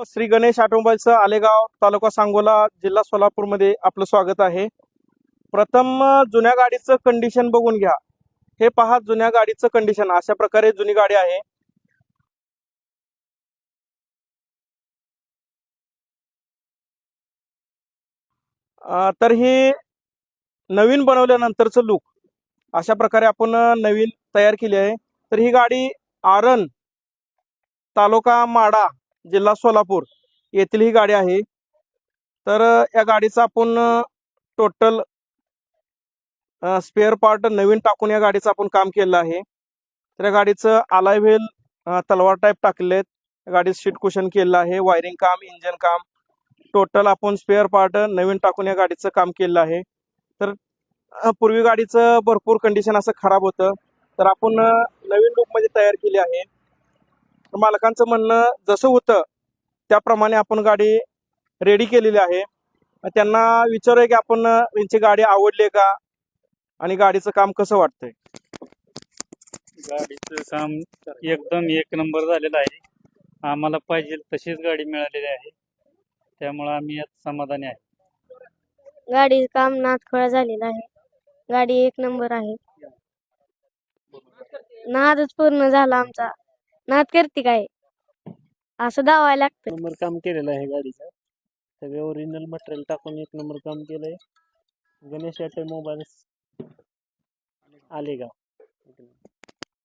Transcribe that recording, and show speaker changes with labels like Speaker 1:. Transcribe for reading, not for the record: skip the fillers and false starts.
Speaker 1: श्री गणेश ऑटोमोबाईलचं आलेगाव तालुका सांगोला जिल्हा सोलापूरमध्ये आपलं स्वागत आहे. प्रथम जुन्या गाडीचं कंडिशन बघून घ्या. हे पहा जुन्या गाडीचं कंडिशन अशा प्रकारे जुनी गाडी आहे. तर ही नवीन बनवल्यानंतरचं लुक अशा प्रकारे आपण नवीन तयार केली आहे. तर ही गाडी आरण तालुका माडा जिल्हा सोलापूर येथील ही गाडी आहे. तर या गाडीचा आपण टोटल स्पेअर पार्ट नवीन टाकून या गाडीचं आपण काम केलं आहे. तर या गाडीचं अलाय व्हील तलवार टाईप टाकलेले आहेत. गाडीत सीट कुशन केलं आहे. वायरिंग काम, इंजन काम, टोटल आपण स्पेअर पार्ट नवीन टाकून या गाडीचं काम केलं आहे. तर पूर्वी गाडीचं भरपूर कंडिशन असं खराब होतं, तर आपण नवीन लुकमध्ये तयार केली आहे. मालकांचं म्हणणं जसं होतं त्याप्रमाणे आपण गाडी रेडी केलेली आहे. त्यांना विचारूया की आपण यांची गाडी आवडली का आणि गाडीचं काम कसं वाटतंय.
Speaker 2: गाडीचं काम एकदम एक नंबर झालेलं आहे. आम्हाला पाहिजे तशीच गाडी मिळालेली आहे, त्यामुळे आम्ही यात समाधानी आहे.
Speaker 3: गाडी काम नादखोळा झालेला आहे. गाडी एक नंबर आहे. नादच पूर्ण झाला आमचा. नाद करते काय असं दावायला लागतं.
Speaker 4: नंबर काम केलेलं आहे गाडीचं. सगळे ओरिजिनल मटेरियल टाकून एक नंबर काम केलंय. गणेश ऑटोमोबाईल्स आलेगाव.